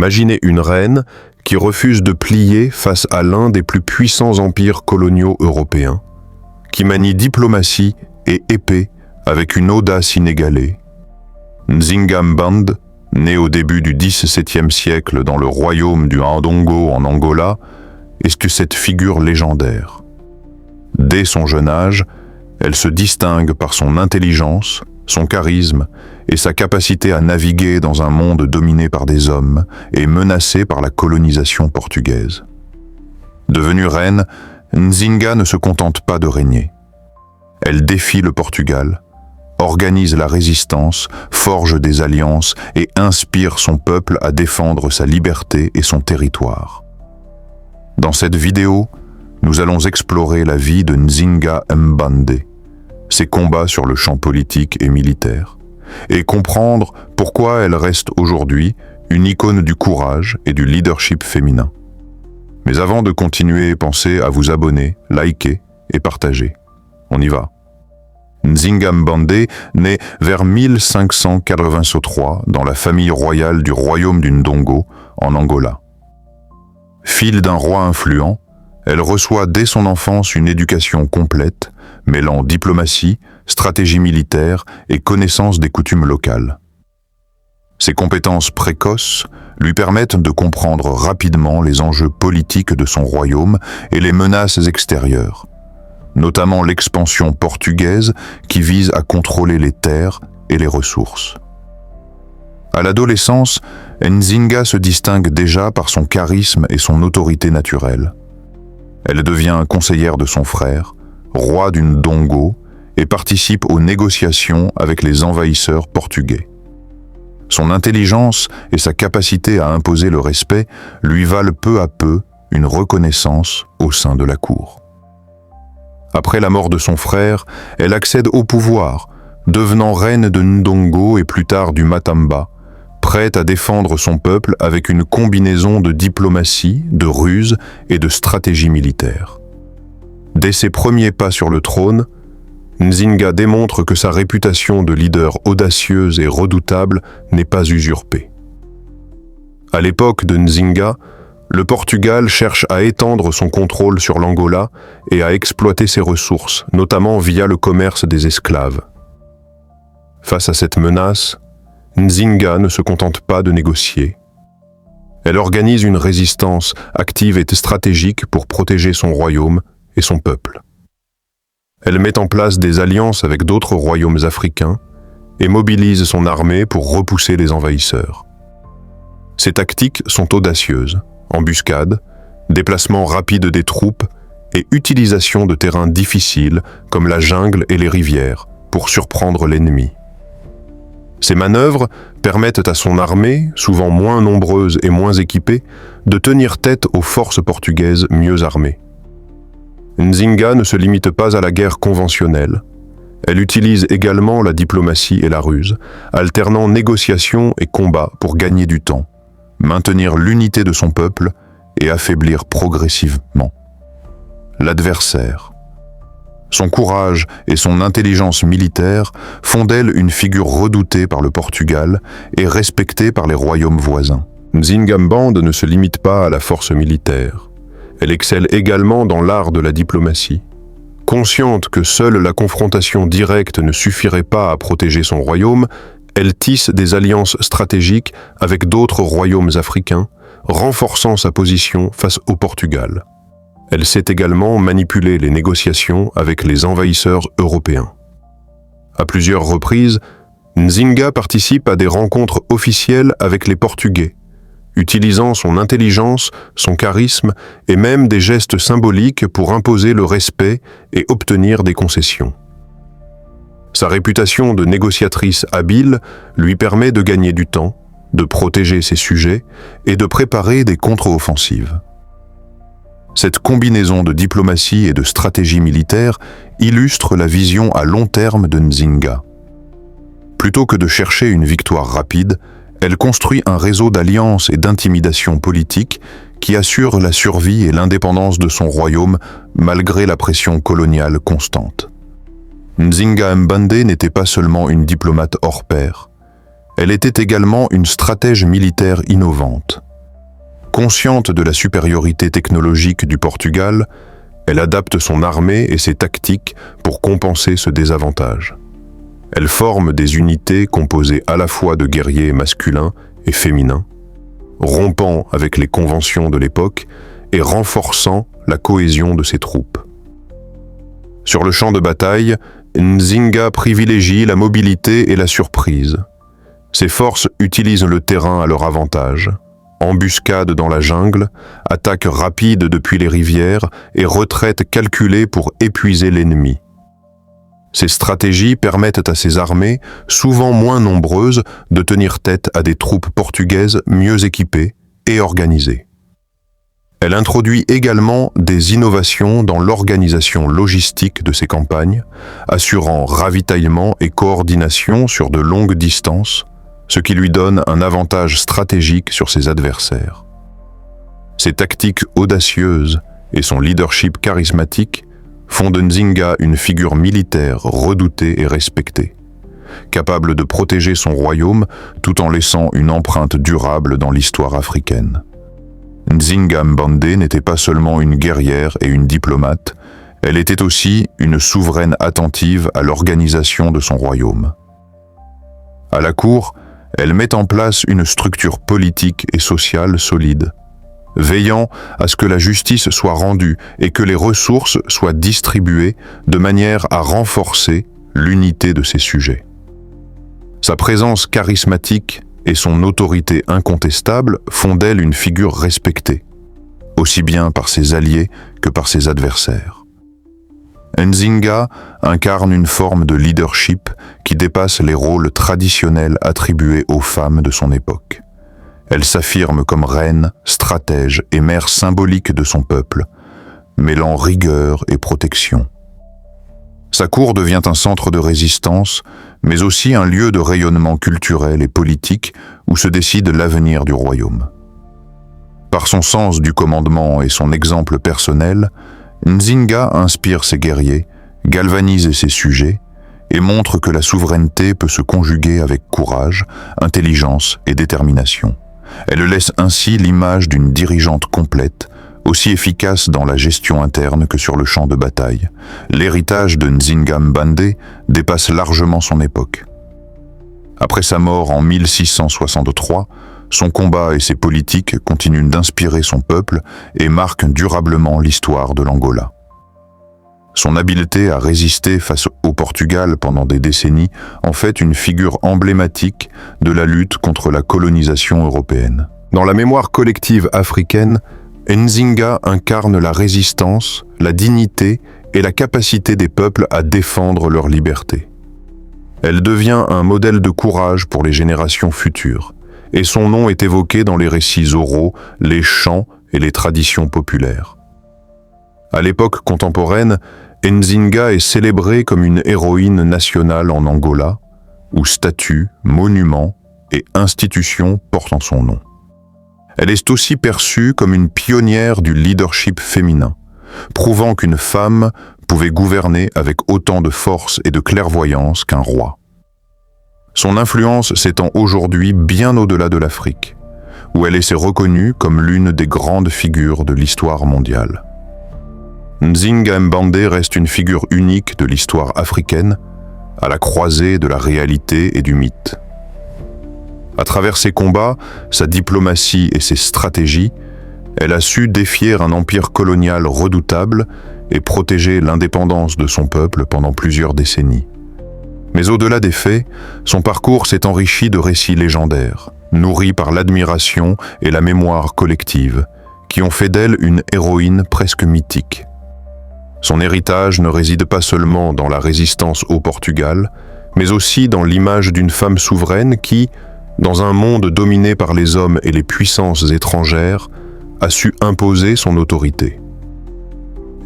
Imaginez une reine qui refuse de plier face à l'un des plus puissants empires coloniaux européens, qui manie diplomatie et épée avec une audace inégalée. Nzinga Mbande, né au début du XVIIe siècle dans le royaume du Ndongo en Angola, est cette figure légendaire. Dès son jeune âge, elle se distingue par son intelligence, son charisme et sa capacité à naviguer dans un monde dominé par des hommes et menacé par la colonisation portugaise. Devenue reine, Nzinga ne se contente pas de régner. Elle défie le Portugal, organise la résistance, forge des alliances et inspire son peuple à défendre sa liberté et son territoire. Dans cette vidéo, nous allons explorer la vie de Nzinga Mbande, ses combats sur le champ politique et militaire, et comprendre pourquoi elle reste aujourd'hui une icône du courage et du leadership féminin. Mais avant de continuer, pensez à vous abonner, liker et partager. On y va. Nzinga Mbande naît vers 1583 dans la famille royale du royaume du Ndongo, en Angola. Fille d'un roi influent, elle reçoit dès son enfance une éducation complète, mêlant diplomatie, stratégie militaire et connaissance des coutumes locales. Ses compétences précoces lui permettent de comprendre rapidement les enjeux politiques de son royaume et les menaces extérieures, notamment l'expansion portugaise qui vise à contrôler les terres et les ressources. À l'adolescence, Nzinga se distingue déjà par son charisme et son autorité naturelle. Elle devient conseillère de son frère, roi du Ndongo, et participe aux négociations avec les envahisseurs portugais. Son intelligence et sa capacité à imposer le respect lui valent peu à peu une reconnaissance au sein de la cour. Après la mort de son frère, elle accède au pouvoir, devenant reine de Ndongo et plus tard du Matamba, prête à défendre son peuple avec une combinaison de diplomatie, de ruse et de stratégie militaire. Dès ses premiers pas sur le trône, Nzinga démontre que sa réputation de leader audacieuse et redoutable n'est pas usurpée. À l'époque de Nzinga, le Portugal cherche à étendre son contrôle sur l'Angola et à exploiter ses ressources, notamment via le commerce des esclaves. Face à cette menace, Nzinga ne se contente pas de négocier. Elle organise une résistance active et stratégique pour protéger son royaume et son peuple. Elle met en place des alliances avec d'autres royaumes africains et mobilise son armée pour repousser les envahisseurs. Ses tactiques sont audacieuses: embuscades, déplacement rapide des troupes et utilisation de terrains difficiles comme la jungle et les rivières pour surprendre l'ennemi. Ces manœuvres permettent à son armée, souvent moins nombreuse et moins équipée, de tenir tête aux forces portugaises mieux armées. Nzinga ne se limite pas à la guerre conventionnelle. Elle utilise également la diplomatie et la ruse, alternant négociations et combats pour gagner du temps, maintenir l'unité de son peuple et affaiblir progressivement l'adversaire. Son courage et son intelligence militaire font d'elle une figure redoutée par le Portugal et respectée par les royaumes voisins. Nzinga Mbande ne se limite pas à la force militaire. Elle excelle également dans l'art de la diplomatie. Consciente que seule la confrontation directe ne suffirait pas à protéger son royaume, elle tisse des alliances stratégiques avec d'autres royaumes africains, renforçant sa position face au Portugal. Elle sait également manipuler les négociations avec les envahisseurs européens. À plusieurs reprises, Nzinga participe à des rencontres officielles avec les Portugais, utilisant son intelligence, son charisme et même des gestes symboliques pour imposer le respect et obtenir des concessions. Sa réputation de négociatrice habile lui permet de gagner du temps, de protéger ses sujets et de préparer des contre-offensives. Cette combinaison de diplomatie et de stratégie militaire illustre la vision à long terme de Nzinga. Plutôt que de chercher une victoire rapide, elle construit un réseau d'alliances et d'intimidation politique qui assure la survie et l'indépendance de son royaume malgré la pression coloniale constante. Nzinga Mbande n'était pas seulement une diplomate hors pair, elle était également une stratège militaire innovante. Consciente de la supériorité technologique du Portugal, elle adapte son armée et ses tactiques pour compenser ce désavantage. Elle forme des unités composées à la fois de guerriers masculins et féminins, rompant avec les conventions de l'époque et renforçant la cohésion de ses troupes. Sur le champ de bataille, Nzinga privilégie la mobilité et la surprise. Ses forces utilisent le terrain à leur avantage. Embuscade dans la jungle, attaque rapide depuis les rivières et retraite calculée pour épuiser l'ennemi. Ces stratégies permettent à ses armées, souvent moins nombreuses, de tenir tête à des troupes portugaises mieux équipées et organisées. Elle introduit également des innovations dans l'organisation logistique de ses campagnes, assurant ravitaillement et coordination sur de longues distances, ce qui lui donne un avantage stratégique sur ses adversaires. Ses tactiques audacieuses et son leadership charismatique font de Nzinga une figure militaire redoutée et respectée, capable de protéger son royaume tout en laissant une empreinte durable dans l'histoire africaine. Nzinga Mbande n'était pas seulement une guerrière et une diplomate, elle était aussi une souveraine attentive à l'organisation de son royaume. À la cour, elle met en place une structure politique et sociale solide, veillant à ce que la justice soit rendue et que les ressources soient distribuées de manière à renforcer l'unité de ses sujets. Sa présence charismatique et son autorité incontestable font d'elle une figure respectée, aussi bien par ses alliés que par ses adversaires. Nzinga incarne une forme de leadership qui dépasse les rôles traditionnels attribués aux femmes de son époque. Elle s'affirme comme reine, stratège et mère symbolique de son peuple, mêlant rigueur et protection. Sa cour devient un centre de résistance, mais aussi un lieu de rayonnement culturel et politique où se décide l'avenir du royaume. Par son sens du commandement et son exemple personnel, Nzinga inspire ses guerriers, galvanise ses sujets et montre que la souveraineté peut se conjuguer avec courage, intelligence et détermination. Elle laisse ainsi l'image d'une dirigeante complète, aussi efficace dans la gestion interne que sur le champ de bataille. L'héritage de Nzinga Mbande dépasse largement son époque. Après sa mort en 1663, son combat et ses politiques continuent d'inspirer son peuple et marquent durablement l'histoire de l'Angola. Son habileté à résister face au Portugal pendant des décennies en fait une figure emblématique de la lutte contre la colonisation européenne. Dans la mémoire collective africaine, Nzinga incarne la résistance, la dignité et la capacité des peuples à défendre leur liberté. Elle devient un modèle de courage pour les générations futures, et son nom est évoqué dans les récits oraux, les chants et les traditions populaires. À l'époque contemporaine, Nzinga est célébrée comme une héroïne nationale en Angola, où statues, monuments et institutions portent en son nom. Elle est aussi perçue comme une pionnière du leadership féminin, prouvant qu'une femme pouvait gouverner avec autant de force et de clairvoyance qu'un roi. Son influence s'étend aujourd'hui bien au-delà de l'Afrique, où elle est reconnue comme l'une des grandes figures de l'histoire mondiale. Nzinga Mbande reste une figure unique de l'histoire africaine, à la croisée de la réalité et du mythe. À travers ses combats, sa diplomatie et ses stratégies, elle a su défier un empire colonial redoutable et protéger l'indépendance de son peuple pendant plusieurs décennies. Mais au-delà des faits, son parcours s'est enrichi de récits légendaires, nourris par l'admiration et la mémoire collective, qui ont fait d'elle une héroïne presque mythique. Son héritage ne réside pas seulement dans la résistance au Portugal, mais aussi dans l'image d'une femme souveraine qui, dans un monde dominé par les hommes et les puissances étrangères, a su imposer son autorité.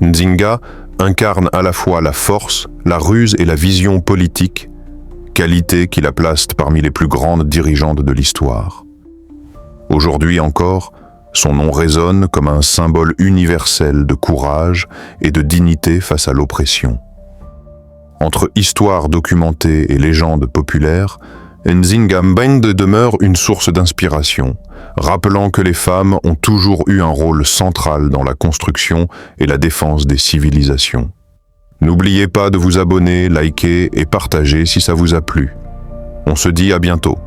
Nzinga incarne à la fois la force, la ruse et la vision politique, qualité qui la place parmi les plus grandes dirigeantes de l'histoire. Aujourd'hui encore, son nom résonne comme un symbole universel de courage et de dignité face à l'oppression. Entre histoire documentée et légende populaire, Nzinga Mbende demeure une source d'inspiration, rappelant que les femmes ont toujours eu un rôle central dans la construction et la défense des civilisations. N'oubliez pas de vous abonner, liker et partager si ça vous a plu. On se dit à bientôt.